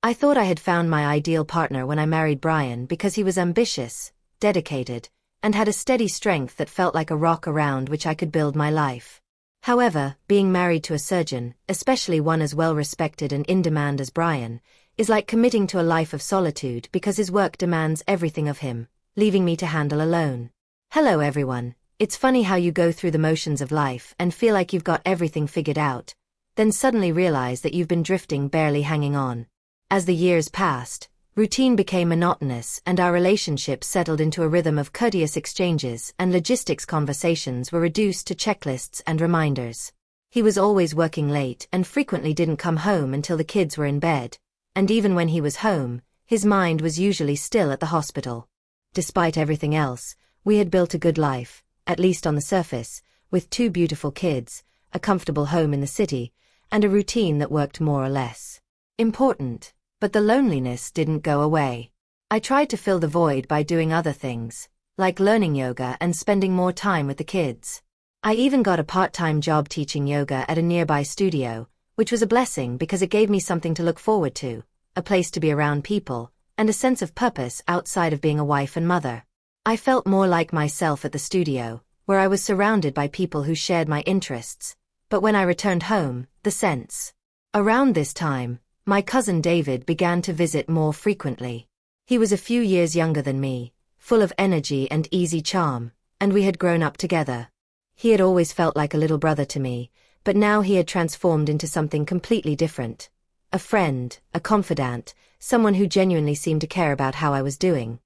I thought I had found my ideal partner when I married Brian because he was ambitious, dedicated, and had a steady strength that felt like a rock around which I could build my life. However, being married to a surgeon, especially one as well-respected and in-demand as Brian, is like committing to a life of solitude because his work demands everything of him, leaving me to handle alone. Hello everyone. It's funny how you go through the motions of life and feel like you've got everything figured out, then suddenly realize that you've been drifting, barely hanging on. As the years passed, routine became monotonous and our relationship settled into a rhythm of courteous exchanges, and logistics conversations were reduced to checklists and reminders. He was always working late and frequently didn't come home until the kids were in bed, and even when he was home, his mind was usually still at the hospital. Despite everything else, we had built a good life, at least on the surface, with 2 beautiful kids, a comfortable home in the city, and a routine that worked more or less. Important. But the loneliness didn't go away. I tried to fill the void by doing other things, like learning yoga and spending more time with the kids. I even got a part-time job teaching yoga at a nearby studio, which was a blessing because it gave me something to look forward to, a place to be around people, and a sense of purpose outside of being a wife and mother. I felt more like myself at the studio, where I was surrounded by people who shared my interests, but when I returned home, the sense. Around this time, my cousin David began to visit more frequently. He was a few years younger than me, full of energy and easy charm, and we had grown up together. He had always felt like a little brother to me, but now he had transformed into something completely different. A friend, a confidant, someone who genuinely seemed to care about how I was doing.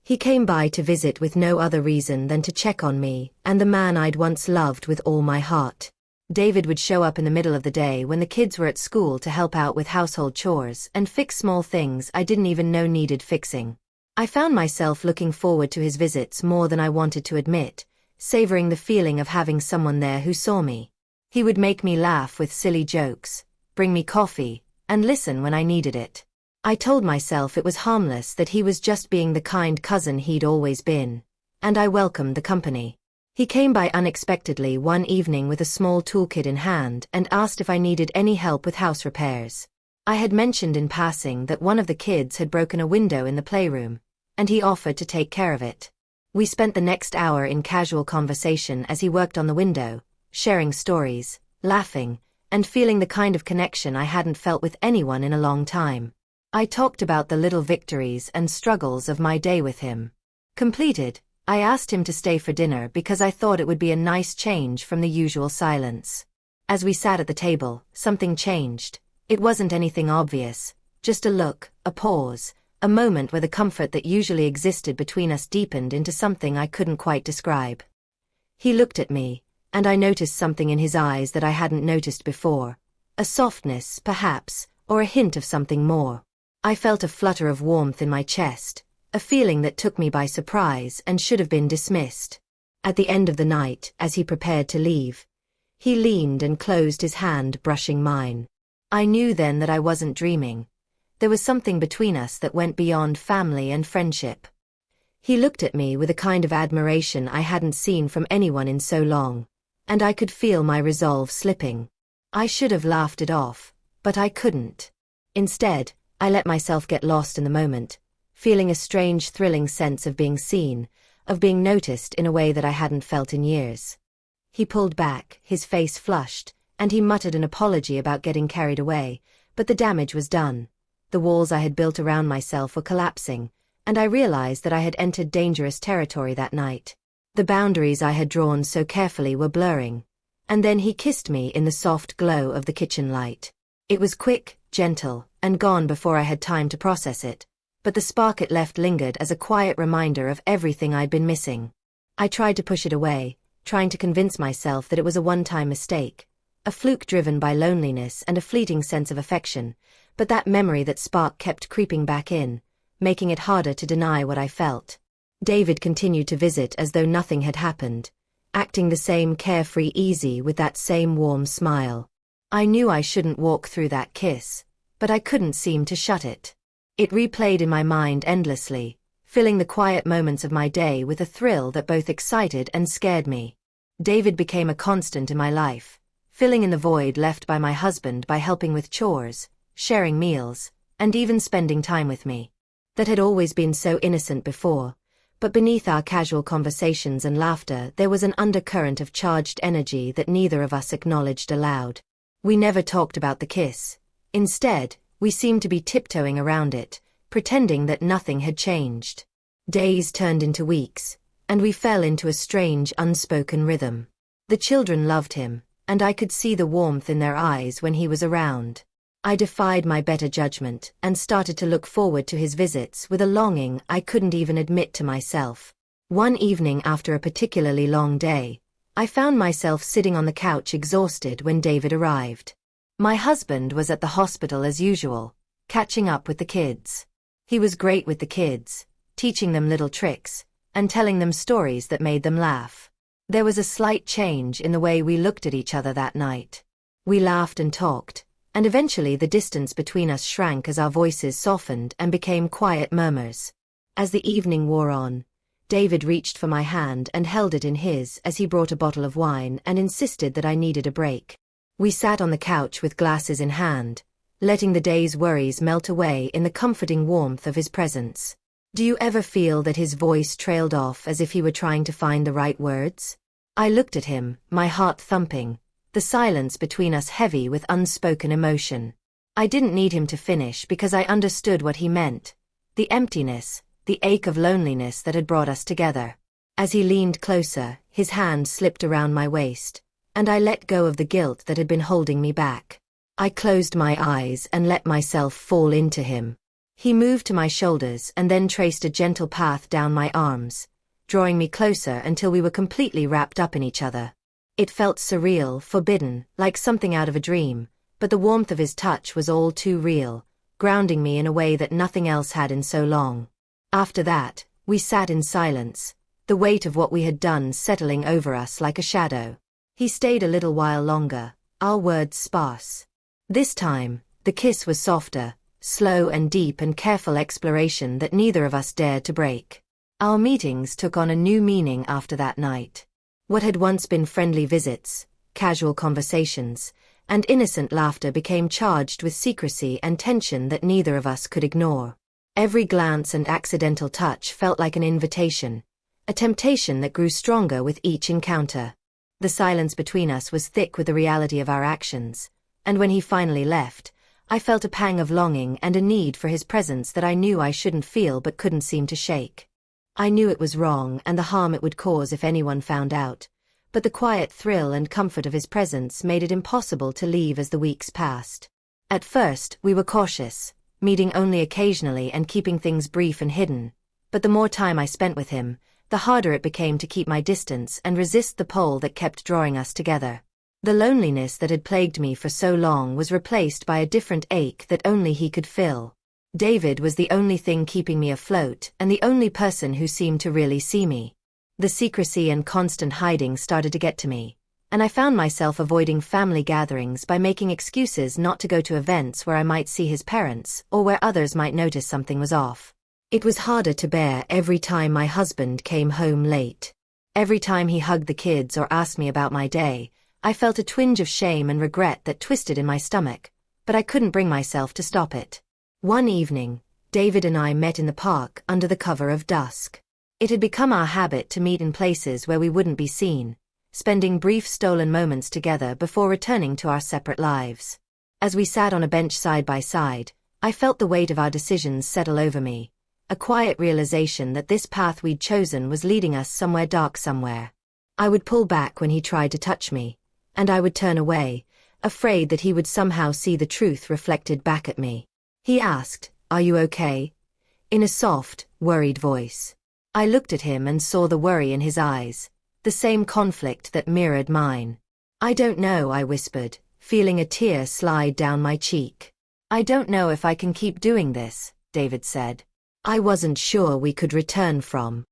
He came by to visit with no other reason than to check on me and the man I'd once loved with all my heart. David would show up in the middle of the day when the kids were at school to help out with household chores and fix small things I didn't even know needed fixing. I found myself looking forward to his visits more than I wanted to admit, savoring the feeling of having someone there who saw me. He would make me laugh with silly jokes, bring me coffee, and listen when I needed it. I told myself it was harmless, that he was just being the kind cousin he'd always been, and I welcomed the company. He came by unexpectedly one evening with a small toolkit in hand and asked if I needed any help with house repairs. I had mentioned in passing that one of the kids had broken a window in the playroom, and he offered to take care of it. We spent the next hour in casual conversation as he worked on the window, sharing stories, laughing, and feeling the kind of connection I hadn't felt with anyone in a long time. I talked about the little victories and struggles of my day with him. Completed, I asked him to stay for dinner because I thought it would be a nice change from the usual silence. As we sat at the table, something changed. It wasn't anything obvious, just a look, a pause, a moment where the comfort that usually existed between us deepened into something I couldn't quite describe. He looked at me, and I noticed something in his eyes that I hadn't noticed before. A softness, perhaps, or a hint of something more. I felt a flutter of warmth in my chest, a feeling that took me by surprise and should have been dismissed. At the end of the night, as he prepared to leave, he leaned and closed his hand, brushing mine. I knew then that I wasn't dreaming. There was something between us that went beyond family and friendship. He looked at me with a kind of admiration I hadn't seen from anyone in so long, and I could feel my resolve slipping. I should have laughed it off, but I couldn't. Instead, I let myself get lost in the moment, feeling a strange, thrilling sense of being seen, of being noticed in a way that I hadn't felt in years. He pulled back, his face flushed, and he muttered an apology about getting carried away, but the damage was done. The walls I had built around myself were collapsing, and I realized that I had entered dangerous territory that night. The boundaries I had drawn so carefully were blurring. And then he kissed me in the soft glow of the kitchen light. It was quick, gentle, and gone before I had time to process it, but the spark it left lingered as a quiet reminder of everything I'd been missing. I tried to push it away, trying to convince myself that it was a one-time mistake, a fluke driven by loneliness and a fleeting sense of affection, but that memory, that spark, kept creeping back in, making it harder to deny what I felt. David continued to visit as though nothing had happened, acting the same carefree, easy, with that same warm smile. I knew I shouldn't walk through that kiss, but I couldn't seem to shut it. It replayed in my mind endlessly, filling the quiet moments of my day with a thrill that both excited and scared me. David became a constant in my life, filling in the void left by my husband by helping with chores, sharing meals, and even spending time with me. That had always been so innocent before, but beneath our casual conversations and laughter there was an undercurrent of charged energy that neither of us acknowledged aloud. We never talked about the kiss. Instead, we seemed to be tiptoeing around it, pretending that nothing had changed. Days turned into weeks, and we fell into a strange unspoken rhythm. The children loved him, and I could see the warmth in their eyes when he was around. I defied my better judgment and started to look forward to his visits with a longing I couldn't even admit to myself. One evening after a particularly long day, I found myself sitting on the couch exhausted when David arrived. My husband was at the hospital as usual, catching up with the kids. He was great with the kids, teaching them little tricks, and telling them stories that made them laugh. There was a slight change in the way we looked at each other that night. We laughed and talked, and eventually the distance between us shrank as our voices softened and became quiet murmurs. As the evening wore on, David reached for my hand and held it in his as he brought a bottle of wine and insisted that I needed a break. We sat on the couch with glasses in hand, letting the day's worries melt away in the comforting warmth of his presence. Do you ever feel that his voice trailed off as if he were trying to find the right words? I looked at him, my heart thumping, the silence between us heavy with unspoken emotion. I didn't need him to finish because I understood what he meant. The emptiness, the ache of loneliness that had brought us together. As he leaned closer, his hand slipped around my waist, and I let go of the guilt that had been holding me back. I closed my eyes and let myself fall into him. He moved to my shoulders and then traced a gentle path down my arms, drawing me closer until we were completely wrapped up in each other. It felt surreal, forbidden, like something out of a dream, but the warmth of his touch was all too real, grounding me in a way that nothing else had in so long. After that, we sat in silence, the weight of what we had done settling over us like a shadow. He stayed a little while longer, our words sparse. This time, the kiss was softer, slow and deep and careful exploration that neither of us dared to break. Our meetings took on a new meaning after that night. What had once been friendly visits, casual conversations, and innocent laughter became charged with secrecy and tension that neither of us could ignore. Every glance and accidental touch felt like an invitation, a temptation that grew stronger with each encounter. The silence between us was thick with the reality of our actions, and when he finally left, I felt a pang of longing and a need for his presence that I knew I shouldn't feel but couldn't seem to shake. I knew it was wrong and the harm it would cause if anyone found out, but the quiet thrill and comfort of his presence made it impossible to leave as the weeks passed. At first, we were cautious, meeting only occasionally and keeping things brief and hidden, but the more time I spent with him, the harder it became to keep my distance and resist the pull that kept drawing us together. The loneliness that had plagued me for so long was replaced by a different ache that only he could fill. David was the only thing keeping me afloat and the only person who seemed to really see me. The secrecy and constant hiding started to get to me, and I found myself avoiding family gatherings by making excuses not to go to events where I might see his parents or where others might notice something was off. It was harder to bear every time my husband came home late. Every time he hugged the kids or asked me about my day, I felt a twinge of shame and regret that twisted in my stomach, but I couldn't bring myself to stop it. One evening, David and I met in the park under the cover of dusk. It had become our habit to meet in places where we wouldn't be seen, spending brief stolen moments together before returning to our separate lives. As we sat on a bench side by side, I felt the weight of our decisions settle over me, a quiet realization that this path we'd chosen was leading us somewhere dark somewhere. I would pull back when he tried to touch me, and I would turn away, afraid that he would somehow see the truth reflected back at me. He asked, "Are you okay?" in a soft, worried voice. I looked at him and saw the worry in his eyes, the same conflict that mirrored mine. "I don't know," I whispered, feeling a tear slide down my cheek. "I don't know if I can keep doing this," David said. I wasn't sure we could return from.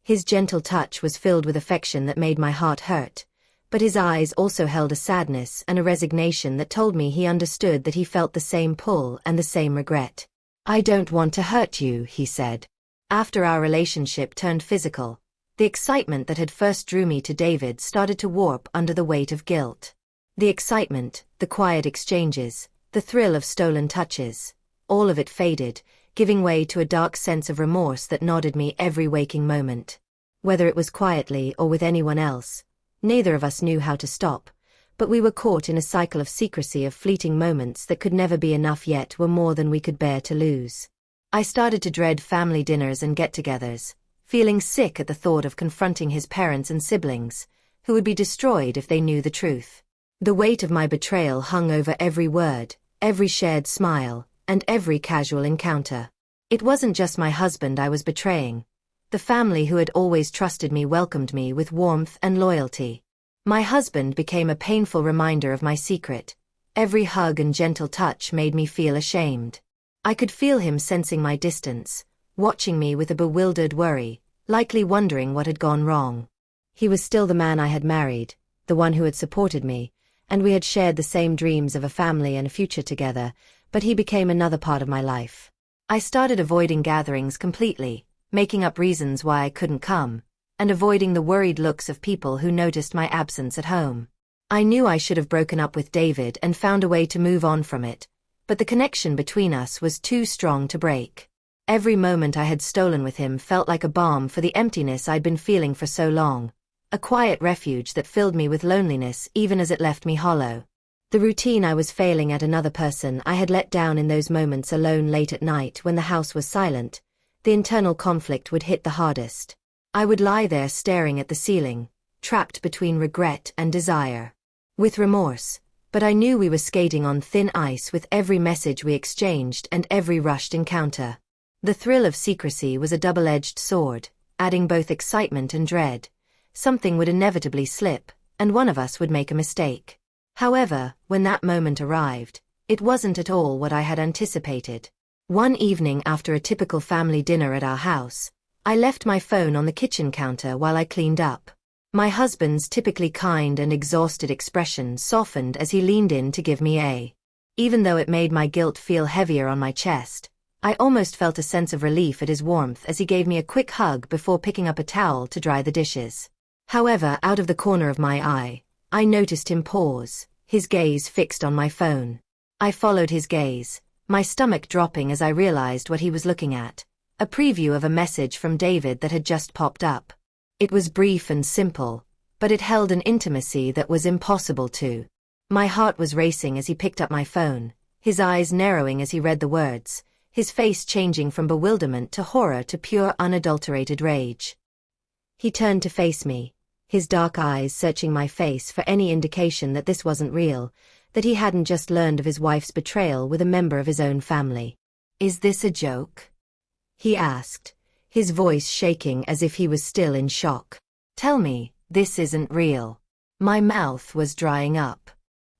His gentle touch was filled with affection that made my heart hurt, but his eyes also held a sadness and a resignation that told me he understood that he felt the same pull and the same regret. "I don't want to hurt you," he said. After our relationship turned physical, the excitement that had first drew me to David started to warp under the weight of guilt. The excitement, the quiet exchanges, the thrill of stolen touches. all of it faded, giving way to a dark sense of remorse that gnawed me every waking moment. Whether it was quietly or with anyone else, neither of us knew how to stop, but we were caught in a cycle of secrecy, of fleeting moments that could never be enough yet were more than we could bear to lose. I started to dread family dinners and get-togethers, feeling sick at the thought of confronting his parents and siblings, who would be destroyed if they knew the truth. The weight of my betrayal hung over every word, every shared smile, and every casual encounter. It wasn't just my husband I was betraying. The family who had always trusted me welcomed me with warmth and loyalty. My husband became a painful reminder of my secret. Every hug and gentle touch made me feel ashamed. I could feel him sensing my distance, watching me with a bewildered worry, likely wondering what had gone wrong. He was still the man I had married, the one who had supported me, and we had shared the same dreams of a family and a future together, but he became another part of my life. I started avoiding gatherings completely, making up reasons why I couldn't come, and avoiding the worried looks of people who noticed my absence at home. I knew I should have broken up with David and found a way to move on from it, but the connection between us was too strong to break. Every moment I had stolen with him felt like a balm for the emptiness I'd been feeling for so long, a quiet refuge that filled me with loneliness even as it left me hollow. The routine I was failing at, another person I had let down in those moments alone late at night when the house was silent. The internal conflict would hit the hardest. I would lie there staring at the ceiling, trapped between regret and desire. With remorse, but I knew we were skating on thin ice with every message we exchanged and every rushed encounter. The thrill of secrecy was a double-edged sword, adding both excitement and dread. Something would inevitably slip, and one of us would make a mistake. However, when that moment arrived, it wasn't at all what I had anticipated. One evening after a typical family dinner at our house, I left my phone on the kitchen counter while I cleaned up. My husband's typically kind and exhausted expression softened as he leaned in to give me a. Even though it made my guilt feel heavier on my chest, I almost felt a sense of relief at his warmth as he gave me a quick hug before picking up a towel to dry the dishes. However, out of the corner of my eye, I noticed him pause, his gaze fixed on my phone. I followed his gaze, my stomach dropping as I realized what he was looking at, a preview of a message from David that had just popped up. It was brief and simple, but it held an intimacy that was impossible to. My heart was racing as he picked up my phone, his eyes narrowing as he read the words, his face changing from bewilderment to horror to pure unadulterated rage. He turned to face me, his dark eyes searching my face for any indication that this wasn't real, that he hadn't just learned of his wife's betrayal with a member of his own family. "Is this a joke?" he asked, his voice shaking as if he was still in shock. "Tell me, this isn't real." My mouth was drying up.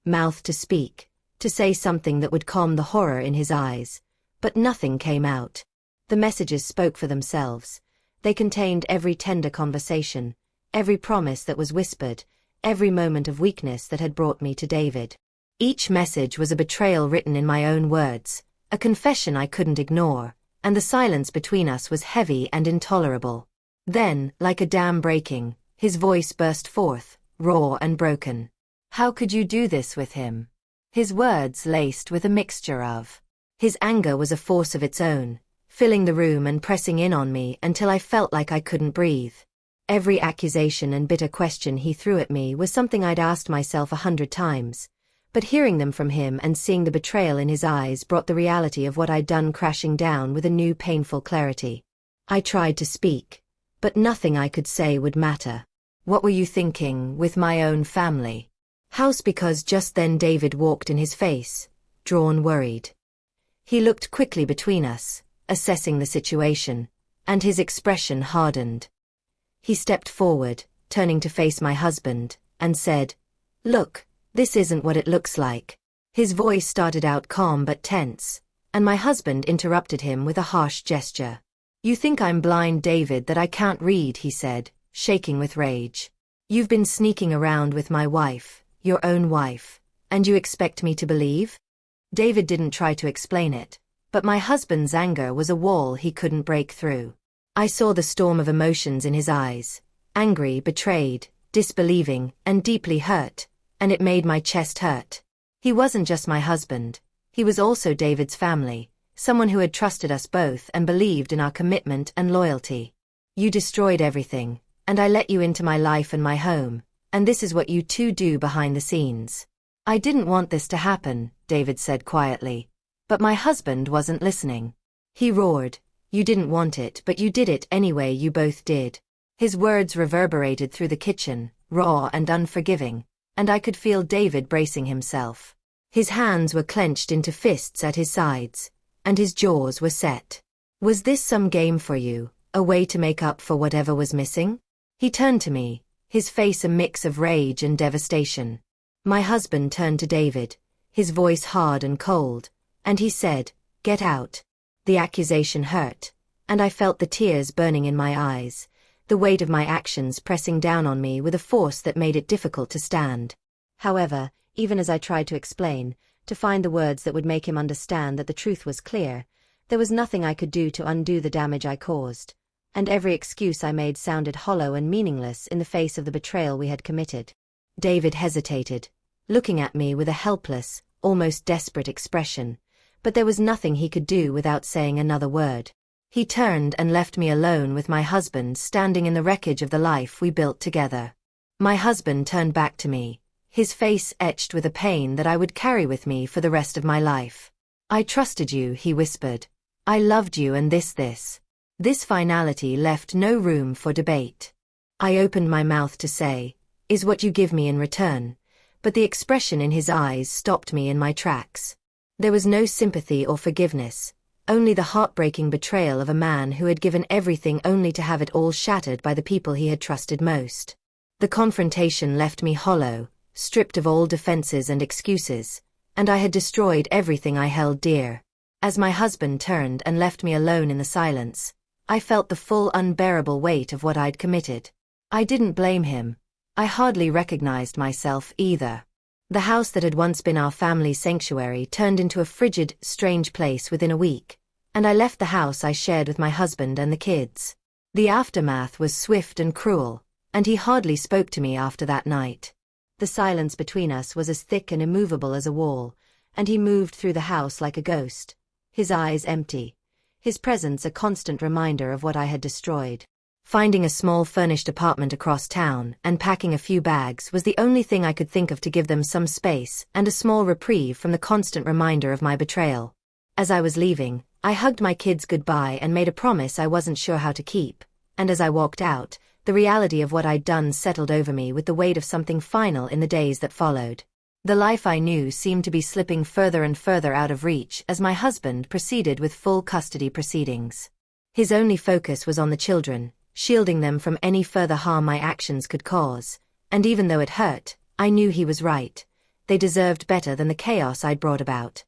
Mouth to speak, to say something that would calm the horror in his eyes, but nothing came out. The messages spoke for themselves. They contained every tender conversation, every promise that was whispered, every moment of weakness that had brought me to David. Each message was a betrayal written in my own words, a confession I couldn't ignore, and the silence between us was heavy and intolerable. Then, like a dam breaking, his voice burst forth, raw and broken. "How could you do this with him?" His words laced with a mixture of. His anger was a force of its own, filling the room and pressing in on me until I felt like I couldn't breathe. Every accusation and bitter question he threw at me was something I'd asked myself 100 times, but hearing them from him and seeing the betrayal in his eyes brought the reality of what I'd done crashing down with a new painful clarity. I tried to speak, but nothing I could say would matter. "What were you thinking with my own family?" House because just then David walked in his face, drawn, worried. He looked quickly between us, assessing the situation, and his expression hardened. He stepped forward, turning to face my husband, and said, "Look, this isn't what it looks like." His voice started out calm but tense, and my husband interrupted him with a harsh gesture. "You think I'm blind, David, that I can't read," he said, shaking with rage. "You've been sneaking around with my wife, your own wife, and you expect me to believe?" David didn't try to explain it, but my husband's anger was a wall he couldn't break through. I saw the storm of emotions in his eyes, angry, betrayed, disbelieving, and deeply hurt, and it made my chest hurt. He wasn't just my husband, he was also David's family, someone who had trusted us both and believed in our commitment and loyalty. You destroyed everything, and I let you into my life and my home, and this is what you two do behind the scenes. I didn't want this to happen, David said quietly. But my husband wasn't listening. He roared, "You didn't want it, but you did it anyway, you both did." His words reverberated through the kitchen, raw and unforgiving, and I could feel David bracing himself. His hands were clenched into fists at his sides, and his jaws were set. Was this some game for you, a way to make up for whatever was missing? He turned to me, his face a mix of rage and devastation. My husband turned to David, his voice hard and cold, and he said, "Get out." The accusation hurt, and I felt the tears burning in my eyes, the weight of my actions pressing down on me with a force that made it difficult to stand. However, even as I tried to explain, to find the words that would make him understand that the truth was clear, there was nothing I could do to undo the damage I caused, and every excuse I made sounded hollow and meaningless in the face of the betrayal we had committed. David hesitated, looking at me with a helpless, almost desperate expression, but there was nothing he could do without saying another word. He turned and left me alone with my husband standing in the wreckage of the life we built together. My husband turned back to me, his face etched with a pain that I would carry with me for the rest of my life. "I trusted you," he whispered. "I loved you, and this. This finality left no room for debate. I opened my mouth to say, 'Is what you give me in return,' but the expression in his eyes stopped me in my tracks. There was no sympathy or forgiveness, only the heartbreaking betrayal of a man who had given everything only to have it all shattered by the people he had trusted most. The confrontation left me hollow, stripped of all defenses and excuses, and I had destroyed everything I held dear. As my husband turned and left me alone in the silence, I felt the full unbearable weight of what I'd committed. I didn't blame him. I hardly recognized myself either. The house that had once been our family's sanctuary turned into a frigid, strange place within a week, and I left the house I shared with my husband and the kids. The aftermath was swift and cruel, and he hardly spoke to me after that night. The silence between us was as thick and immovable as a wall, and he moved through the house like a ghost, his eyes empty, his presence a constant reminder of what I had destroyed. Finding a small furnished apartment across town and packing a few bags was the only thing I could think of to give them some space and a small reprieve from the constant reminder of my betrayal. As I was leaving, I hugged my kids goodbye and made a promise I wasn't sure how to keep, and as I walked out, the reality of what I'd done settled over me with the weight of something final in the days that followed. The life I knew seemed to be slipping further and further out of reach as my husband proceeded with full custody proceedings. His only focus was on the children, shielding them from any further harm my actions could cause, and even though it hurt, I knew he was right. They deserved better than the chaos I'd brought about.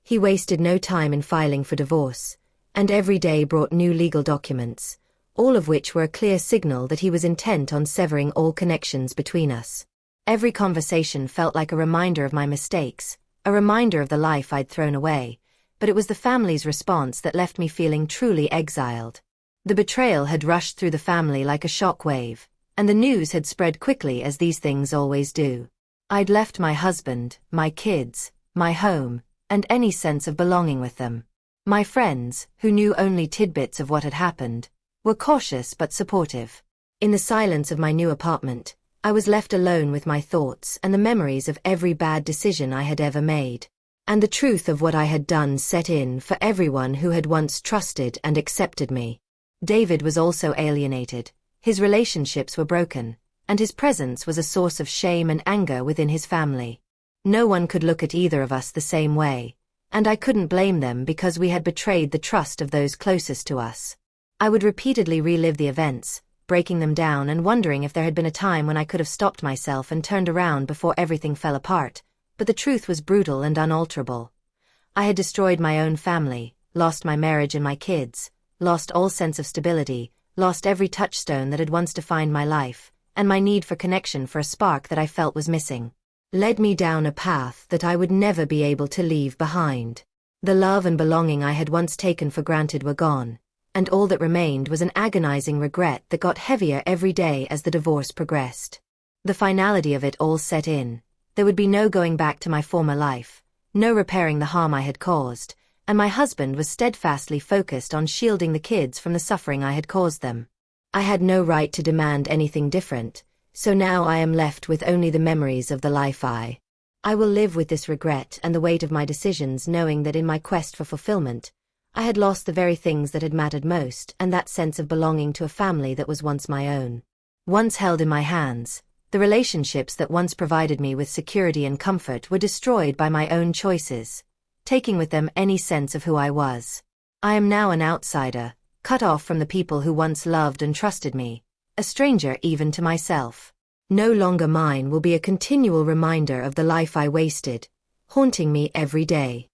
He wasted no time in filing for divorce, and every day brought new legal documents, all of which were a clear signal that he was intent on severing all connections between us. Every conversation felt like a reminder of my mistakes, a reminder of the life I'd thrown away, but it was the family's response that left me feeling truly exiled. The betrayal had rushed through the family like a shock wave, and the news had spread quickly as these things always do. I'd left my husband, my kids, my home, and any sense of belonging with them. My friends, who knew only tidbits of what had happened, were cautious but supportive. In the silence of my new apartment, I was left alone with my thoughts and the memories of every bad decision I had ever made. And the truth of what I had done set in for everyone who had once trusted and accepted me. David was also alienated, his relationships were broken, and his presence was a source of shame and anger within his family. No one could look at either of us the same way, and I couldn't blame them because we had betrayed the trust of those closest to us. I would repeatedly relive the events, breaking them down and wondering if there had been a time when I could have stopped myself and turned around before everything fell apart, but the truth was brutal and unalterable. I had destroyed my own family, lost my marriage and my kids, lost all sense of stability, lost every touchstone that had once defined my life, and my need for connection for a spark that I felt was missing led me down a path that I would never be able to leave behind. The love and belonging I had once taken for granted were gone, and all that remained was an agonizing regret that got heavier every day as the divorce progressed. The finality of it all set in. There would be no going back to my former life, no repairing the harm I had caused, and my husband was steadfastly focused on shielding the kids from the suffering I had caused them. I had no right to demand anything different, so now I am left with only the memories of the life I will live with this regret and the weight of my decisions, knowing that in my quest for fulfillment, I had lost the very things that had mattered most, and that sense of belonging to a family that was once my own. Once held in my hands, the relationships that once provided me with security and comfort were destroyed by my own choices, taking with them any sense of who I was. I am now an outsider, cut off from the people who once loved and trusted me, a stranger even to myself. No longer mine will be a continual reminder of the life I wasted, haunting me every day.